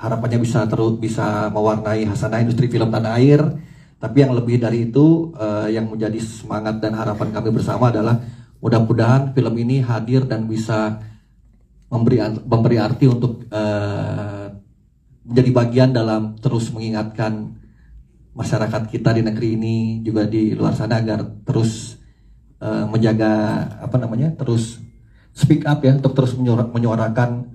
harapannya bisa mewarnai hasanah industri film tanah air. Tapi yang lebih dari itu, yang menjadi semangat dan harapan kami bersama adalah mudah-mudahan film ini hadir dan bisa memberi arti untuk menjadi bagian dalam terus mengingatkan masyarakat kita di negeri ini juga di luar sana agar terus menjaga terus speak up ya, untuk terus menyuarakan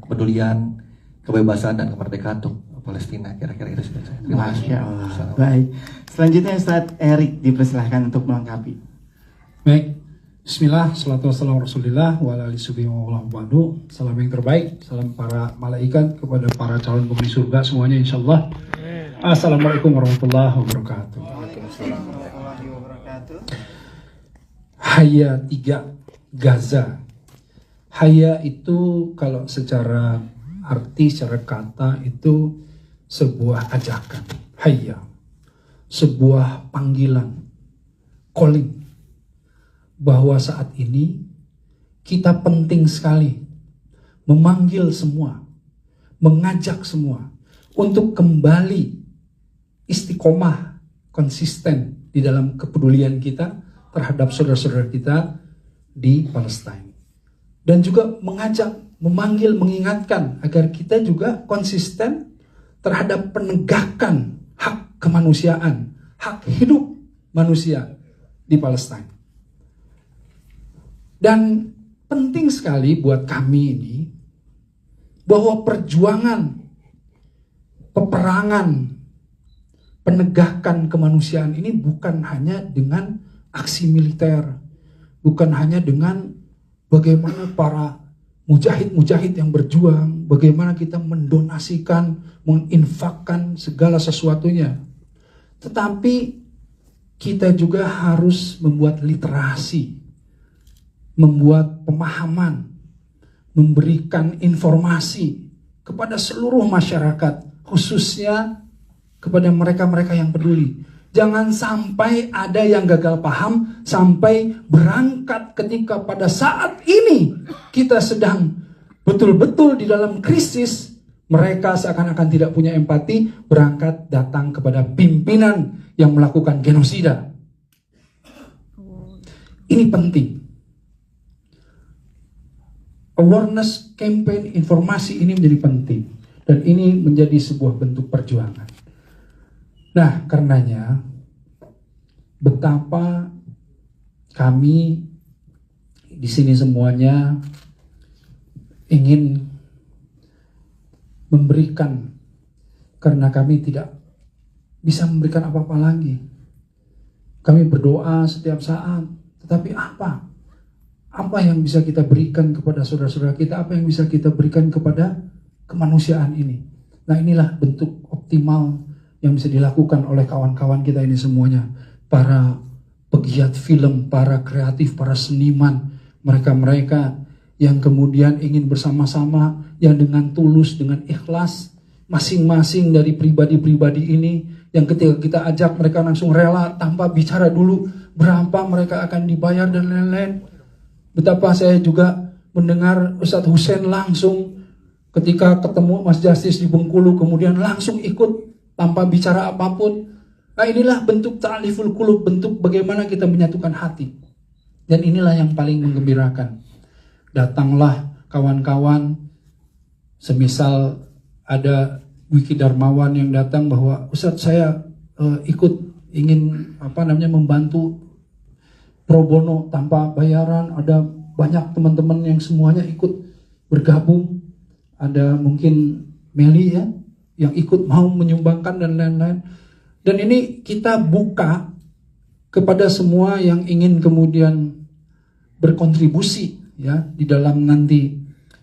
kepedulian, kebebasan dan kemerdekaan untuk Palestina. Kira-kira itu sudah saya. Terima kasih. Masya Allah. Baik. Selanjutnya Ustadz Erik dipersilahkan untuk melengkapi. Baik. Bismillah, salatu wassalamu rasulillah wa ala alihi wa ba'du. Salam yang terbaik, salam para malaikat kepada para calon penghuni surga semuanya insyaallah. Assalamualaikum warahmatullahi wabarakatuh. Haya 3 Gaza. Haya itu kalau secara arti, secara kata itu sebuah ajakan. Haya, sebuah panggilan, calling, bahwa saat ini kita penting sekali memanggil semua, mengajak semua untuk kembali istiqomah, konsisten di dalam kepedulian kita terhadap saudara-saudara kita di Palestina. Dan juga mengajak, memanggil, mengingatkan agar kita juga konsisten terhadap penegakan hak kemanusiaan, hak hidup manusia di Palestina. Dan penting sekali buat kami ini bahwa perjuangan, peperangan, penegakan kemanusiaan ini bukan hanya dengan aksi militer, bukan hanya dengan bagaimana para mujahid-mujahid yang berjuang, bagaimana kita mendonasikan, menginfakkan segala sesuatunya. Tetapi kita juga harus membuat literasi, membuat pemahaman, memberikan informasi kepada seluruh masyarakat, khususnya kepada mereka-mereka yang peduli. Jangan sampai ada yang gagal paham sampai berangkat ketika pada saat ini kita sedang betul-betul di dalam krisis, mereka seakan-akan tidak punya empati, berangkat datang kepada pimpinan yang melakukan genosida. Ini penting. Awareness campaign, informasi ini menjadi penting. Dan ini menjadi sebuah bentuk perjuangan. Nah, karenanya betapa kami di sini semuanya ingin memberikan, karena kami tidak bisa memberikan apa-apa lagi. Kami berdoa setiap saat, tetapi apa? Apa yang bisa kita berikan kepada saudara-saudara kita? Apa yang bisa kita berikan kepada kemanusiaan ini? Nah, inilah bentuk optimal yang bisa dilakukan oleh kawan-kawan kita ini semuanya. Para pegiat film, para kreatif, para seniman, mereka-mereka yang kemudian ingin bersama-sama, yang dengan tulus, dengan ikhlas, masing-masing dari pribadi-pribadi ini, yang ketika kita ajak mereka langsung rela tanpa bicara dulu berapa mereka akan dibayar dan lain-lain. Betapa saya juga mendengar Ustadz Hussein langsung ketika ketemu Mas Justice di Bengkulu, kemudian langsung ikut tanpa bicara apapun. Nah, inilah bentuk ta'aliful qulub, bentuk bagaimana kita menyatukan hati. Dan inilah yang paling menggembirakan. Datanglah kawan-kawan, semisal ada Wiki Darmawan yang datang bahwa Ustadz saya ikut ingin membantu pro bono tanpa bayaran. Ada banyak teman-teman yang semuanya ikut bergabung. Ada mungkin Meli ya yang ikut mau menyumbangkan dan lain-lain. Dan ini kita buka kepada semua yang ingin kemudian berkontribusi ya di dalam nanti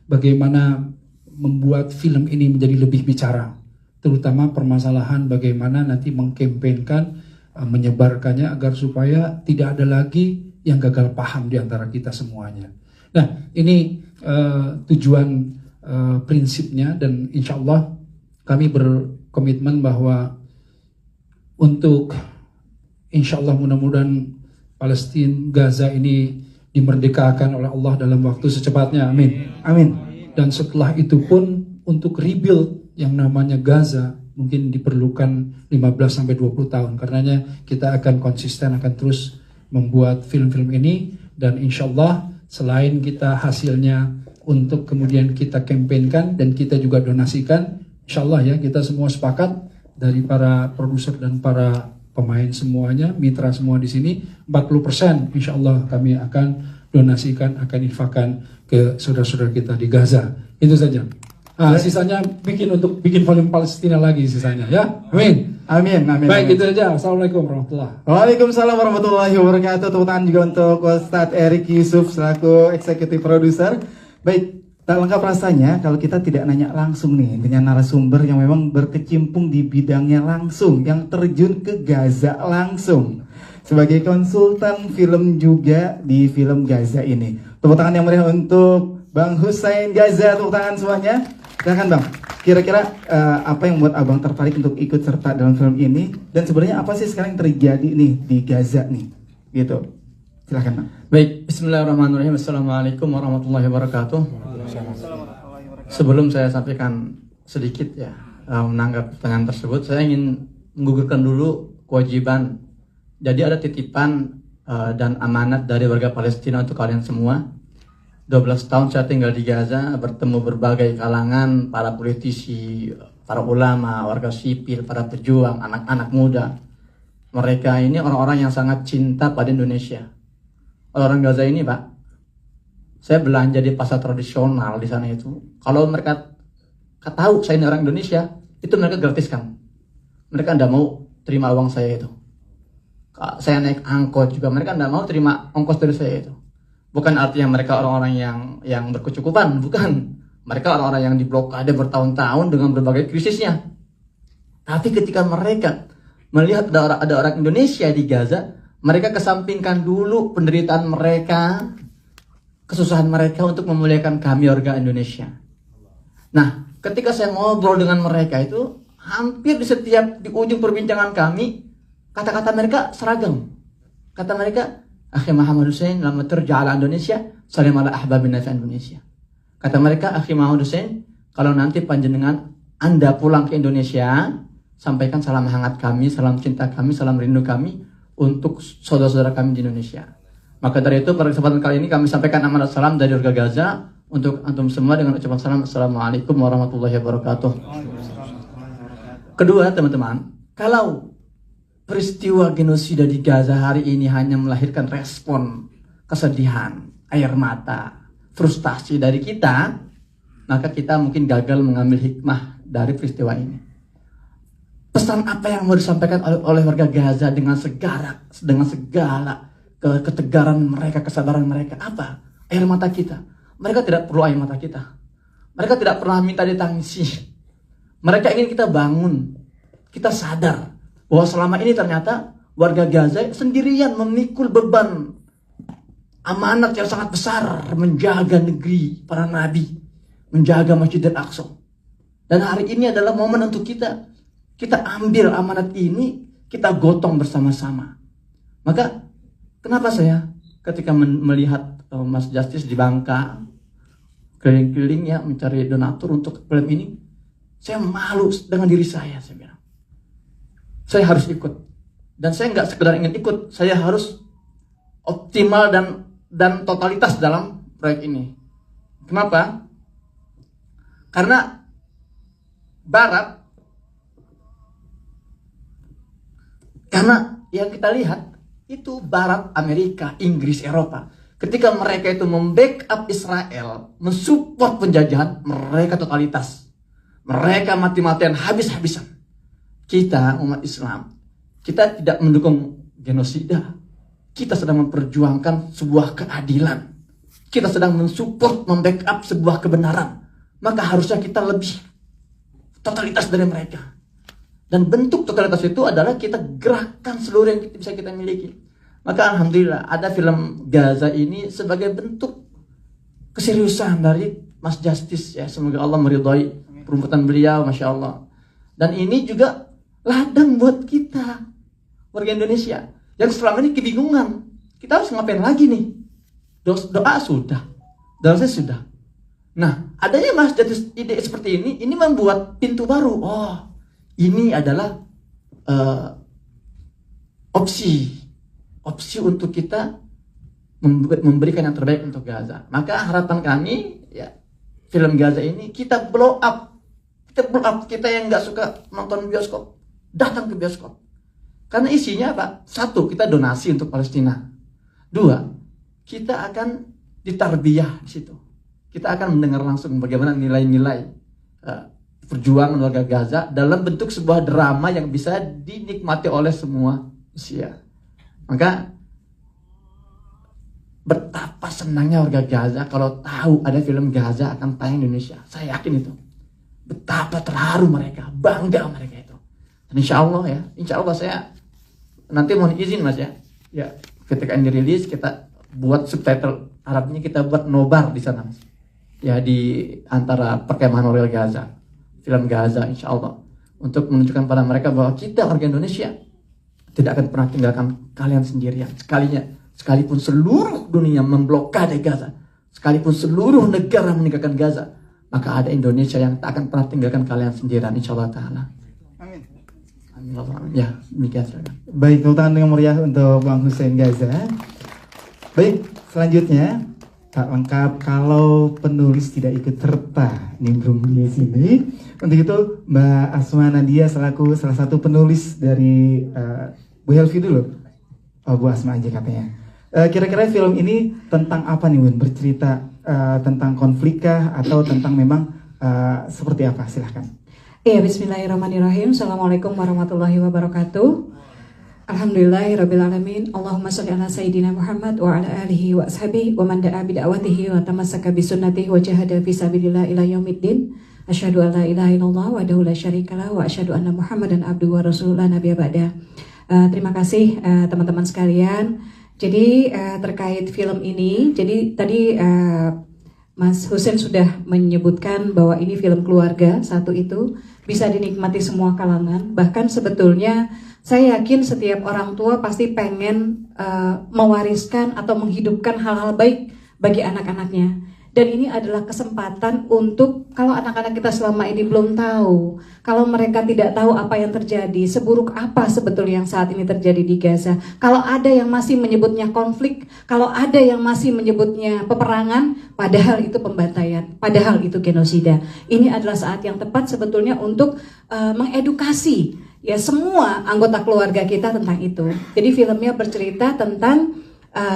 bagaimana membuat film ini menjadi lebih bicara, terutama permasalahan bagaimana nanti mengkampanyekan, menyebarkannya agar supaya tidak ada lagi yang gagal paham di antara kita semuanya. Nah, ini tujuan prinsipnya, dan insya Allah kami berkomitmen bahwa untuk insya Allah mudah-mudahan Palestina, Gaza ini dimerdekakan oleh Allah dalam waktu secepatnya. Amin. Amin. Dan setelah itu pun untuk rebuild yang namanya Gaza mungkin diperlukan 15-20 tahun. Karenanya kita akan konsisten, akan terus membuat film-film ini, dan insya Allah selain kita hasilnya untuk kemudian kita kampanyekan dan kita juga donasikan, insya Allah ya, kita semua sepakat dari para produser dan para pemain semuanya, mitra semua di sini, 40% insya Allah kami akan donasikan, akan infakkan ke saudara-saudara kita di Gaza. Itu saja. Nah, sisanya bikin film Palestina lagi sisanya ya. Amin. Amin, amin. Baik, amin. itu aja. Assalamualaikum warahmatullahi wabarakatuh. Waalaikumsalam warahmatullahi wabarakatuh. Tepuk tangan juga untuk Ustadz Erik Yusuf selaku eksekutif produser. Baik, tak lengkap rasanya kalau kita tidak nanya langsung nih dengan narasumber yang memang berkecimpung di bidangnya langsung, yang terjun ke Gaza langsung. Sebagai konsultan film juga di film Gaza ini. Tepuk tangan yang meriah untuk Bang Hussein Gaza, tepuk tangan semuanya. Silakan Bang, kira-kira apa yang membuat Abang tertarik untuk ikut serta dalam film ini, dan sebenarnya apa sih sekarang yang terjadi nih di Gaza nih, gitu. Silakan Bang. Baik, bismillahirrahmanirrahim. Assalamualaikum warahmatullahi wabarakatuh. Sebelum saya sampaikan sedikit ya menanggapi pertanyaan tersebut, saya ingin menggugurkan dulu kewajiban. Jadi ada titipan dan amanat dari warga Palestina untuk kalian semua. 12 tahun saya tinggal di Gaza, bertemu berbagai kalangan, para politisi, para ulama, warga sipil, para pejuang, anak-anak muda. Mereka ini orang-orang yang sangat cinta pada Indonesia. Orang Gaza ini, Pak, saya belanja di pasar tradisional di sana itu. Kalau mereka tahu saya ini orang Indonesia, itu mereka gratiskan. Mereka tidak mau terima uang saya itu. Saya naik angkot juga, mereka tidak mau terima ongkos dari saya itu. Bukan artinya mereka orang-orang yang berkecukupan, bukan. Mereka orang-orang yang diblokade bertahun-tahun dengan berbagai krisisnya. Tapi ketika mereka melihat ada orang Indonesia di Gaza, mereka kesampingkan dulu penderitaan mereka, kesusahan mereka untuk memuliakan kami warga Indonesia. Nah, ketika saya ngobrol dengan mereka itu, hampir di ujung perbincangan kami, kata-kata mereka seragam. Kata mereka, Akhi Muhammad Hussein, lama terja ala Indonesia, salim ala ahbabina fi Indonesia. Kata mereka, Akhi Muhammad Hussein, kalau nanti panjenengan Anda pulang ke Indonesia, sampaikan salam hangat kami, salam cinta kami, salam rindu kami untuk saudara-saudara kami di Indonesia. Maka dari itu, pada kesempatan kali ini kami sampaikan amanat salam dari warga Gaza untuk antum semua dengan ucapan salam. Assalamualaikum warahmatullahi wabarakatuh. Kedua, teman-teman, kalau peristiwa genosida di Gaza hari ini hanya melahirkan respon kesedihan, air mata, frustasi dari kita, maka kita mungkin gagal mengambil hikmah dari peristiwa ini. Pesan apa yang mau disampaikan oleh warga Gaza dengan segala ketegaran mereka, kesadaran mereka? Apa? Air mata kita. Mereka tidak perlu air mata kita. Mereka tidak pernah minta ditangisi. Mereka ingin kita bangun. Kita sadar bahwa selama ini ternyata warga Gaza sendirian memikul beban amanat yang sangat besar menjaga negeri para nabi, menjaga Masjid Al-Aqsa. Dan hari ini adalah momen untuk kita ambil amanat ini, kita gotong bersama-sama. Maka kenapa saya ketika melihat Mas Justice di Bangka keliling-keliling ya mencari donatur untuk film ini, saya malu dengan diri saya bilang. Saya harus ikut. Dan saya nggak sekedar ingin ikut, saya harus optimal dan totalitas dalam proyek ini. Kenapa? Karena yang kita lihat itu Barat, Amerika, Inggris, Eropa. Ketika mereka itu membackup Israel, mensupport penjajahan, mereka totalitas. Mereka mati-matian, habis-habisan. Kita umat Islam, kita tidak mendukung genosida. Kita sedang memperjuangkan sebuah keadilan. Kita sedang mensupport, membackup sebuah kebenaran. Maka harusnya kita lebih totalitas dari mereka. Dan bentuk totalitas itu adalah kita gerakkan seluruh yang bisa kita miliki. Maka alhamdulillah ada film Gaza ini sebagai bentuk keseriusan dari Mas Justice ya. Semoga Allah meridhai perbuatan beliau, Masya Allah. Dan ini juga ladang buat kita warga Indonesia yang selama ini kebingungan, kita harus ngapain lagi nih? Doa sudah, doa sudah, Nah, adanya Mas Jatuh ide seperti ini membuat pintu baru. Oh, ini adalah opsi untuk kita memberikan yang terbaik untuk Gaza. Maka harapan kami, ya, film Gaza ini kita blow up. Kita yang nggak suka nonton bioskop, datang ke bioskop. Karena isinya apa? Satu, kita donasi untuk Palestina. Dua, kita akan ditarbiyah di situ. Kita akan mendengar langsung bagaimana nilai-nilai perjuangan warga Gaza dalam bentuk sebuah drama yang bisa dinikmati oleh semua usia. Maka betapa senangnya warga Gaza kalau tahu ada film Gaza akan tayang di Indonesia. Saya yakin itu. Betapa terharu mereka, bangga mereka itu. Dan insya Allah saya nanti mohon izin Mas ya. Ya, ketika ini dirilis kita buat subtitle Arabnya, kita buat nobar di sana Mas. Ya, di antara perkemahan warga Gaza. Film Gaza insya Allah. Untuk menunjukkan pada mereka bahwa kita warga Indonesia tidak akan pernah tinggalkan kalian sendirian. Sekalipun seluruh dunia memblokade Gaza, sekalipun seluruh negara meninggalkan Gaza, maka ada Indonesia yang tak akan pernah tinggalkan kalian sendirian insyaallah ta'ala. Amin. Amin. Ya, demikian. Baik, tepuk tangan yang meriah untuk Bang Hussein Gaza. Baik, selanjutnya tak lengkap kalau penulis tidak ikut serta nimbrung di sini. Untuk itu Mbak Asma Nadia selaku salah satu penulis dari Bu Helvi dulu. Oh, Bu Asma aja katanya. Kira-kira film ini tentang apa nih Bun? Bercerita tentang konflik kah atau tentang memang seperti apa? Silahkan. Iya, bismillahirrahmanirrahim. Assalamualaikum warahmatullahi wabarakatuh. Alhamdulillahirrabbilalamin. Allahumma sholli ala Sayyidina Muhammad wa ala alihi wa ashabihi wa man da'a bida'watihi wa tamassaka bisunnatihi wa jahada fi sabilillah ila yaumiddin. Asyhadu an la ilaha illallah wahdahu la syarikalah wa asyhadu anna Muhammadan abduhu wa rasuluhu la nabiyya ba'da. Terima kasih teman-teman sekalian. Jadi terkait film ini, jadi tadi Mas Hussein sudah menyebutkan bahwa ini film keluarga, satu itu bisa dinikmati semua kalangan. Bahkan sebetulnya saya yakin setiap orang tua pasti pengen mewariskan atau menghidupkan hal-hal baik bagi anak-anaknya. Dan ini adalah kesempatan untuk kalau anak-anak kita selama ini belum tahu, kalau mereka tidak tahu apa yang terjadi, seburuk apa sebetulnya yang saat ini terjadi di Gaza. Kalau ada yang masih menyebutnya konflik, kalau ada yang masih menyebutnya peperangan, padahal itu pembantaian, padahal itu genosida. Ini adalah saat yang tepat sebetulnya untuk mengedukasi ya semua anggota keluarga kita tentang itu. Jadi filmnya bercerita tentang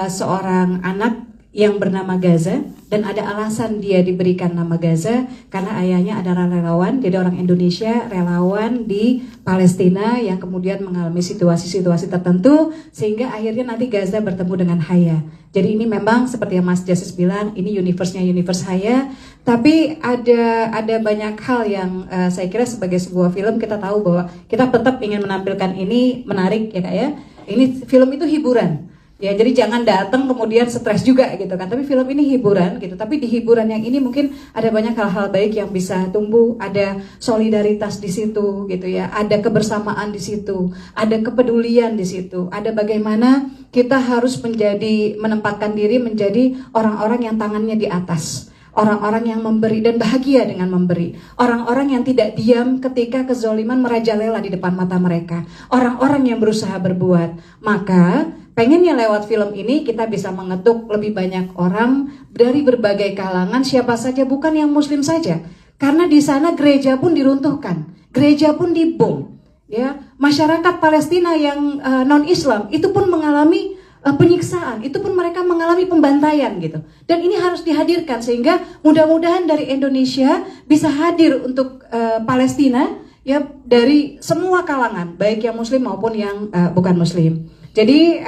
seorang anak yang bernama Gaza, dan ada alasan dia diberikan nama Gaza karena ayahnya adalah relawan, jadi orang Indonesia relawan di Palestina yang kemudian mengalami situasi-situasi tertentu sehingga akhirnya nanti Gaza bertemu dengan Haya. Jadi ini memang seperti yang Mas Jasis bilang, ini universe-nya universe Haya, tapi ada banyak hal yang saya kira sebagai sebuah film kita tahu bahwa kita tetap ingin menampilkan ini menarik ya Kak ya. Ini film itu hiburan. Ya, jadi jangan datang kemudian stres juga gitu kan. Tapi film ini hiburan gitu. Tapi di hiburan yang ini mungkin ada banyak hal-hal baik yang bisa tumbuh. Ada solidaritas di situ gitu ya. Ada kebersamaan di situ. Ada kepedulian di situ. Ada bagaimana kita harus menempatkan diri menjadi orang-orang yang tangannya di atas. Orang-orang yang memberi dan bahagia dengan memberi. Orang-orang yang tidak diam ketika kezoliman merajalela di depan mata mereka. Orang-orang yang berusaha berbuat. Maka pengennya lewat film ini kita bisa mengetuk lebih banyak orang dari berbagai kalangan, siapa saja, bukan yang muslim saja. Karena di sana gereja pun diruntuhkan, gereja pun dibom. Ya, masyarakat Palestina yang non-Islam itu pun mengalami penyiksaan, itu pun mereka mengalami pembantaian gitu. Dan ini harus dihadirkan sehingga mudah-mudahan dari Indonesia bisa hadir untuk Palestina ya dari semua kalangan, baik yang muslim maupun yang bukan muslim. Jadi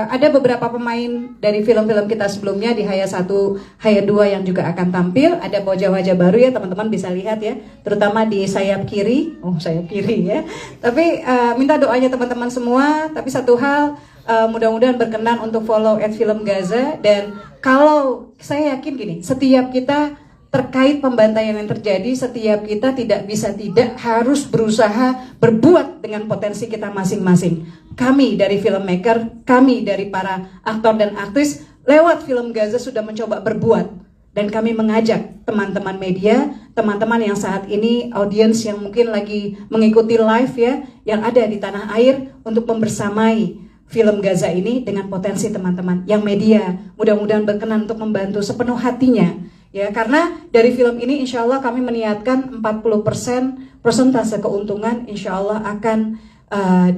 ada beberapa pemain dari film-film kita sebelumnya di Haya 1, Haya 2 yang juga akan tampil. Ada wajah-wajah baru ya teman-teman bisa lihat ya, terutama di sayap kiri. Oh, sayap kiri ya. Tapi minta doanya teman-teman semua. Tapi satu hal, mudah-mudahan berkenan untuk follow @film Gaza. Dan kalau saya yakin gini, setiap kita terkait pembantaian yang terjadi, setiap kita tidak bisa tidak harus berusaha berbuat dengan potensi kita masing-masing. Kami dari filmmaker, kami dari para aktor dan aktris lewat film Gaza sudah mencoba berbuat Dan kami mengajak teman-teman media, teman-teman yang saat ini audiens yang mungkin lagi mengikuti live ya, yang ada di tanah air untuk membersamai film Gaza ini dengan potensi teman-teman yang media. Mudah-mudahan berkenan untuk membantu sepenuh hatinya. Ya, karena dari film ini insya Allah kami meniatkan 40% persentase keuntungan insya Allah akan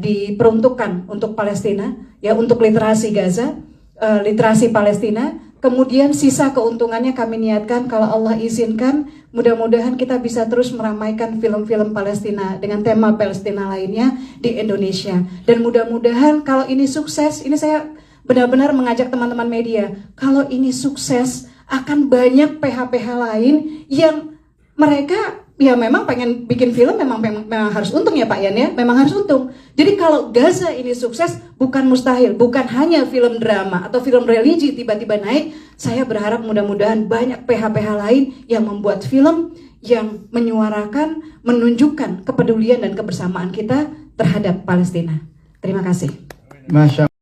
diperuntukkan untuk Palestina, ya, untuk literasi Gaza, literasi Palestina. Kemudian sisa keuntungannya kami niatkan kalau Allah izinkan, mudah-mudahan kita bisa terus meramaikan film-film Palestina dengan tema Palestina lainnya di Indonesia. Dan mudah-mudahan kalau ini sukses, ini saya benar-benar mengajak teman-teman media, kalau ini sukses akan banyak PH-PH lain yang mereka ya memang pengen bikin film, memang harus untung ya Pak Yan ya, memang harus untung. Jadi kalau Gaza ini sukses, bukan mustahil, bukan hanya film drama atau film religi tiba-tiba naik. Saya berharap mudah-mudahan banyak PH-PH lain yang membuat film yang menyuarakan, menunjukkan kepedulian dan kebersamaan kita terhadap Palestina. Terima kasih. Masya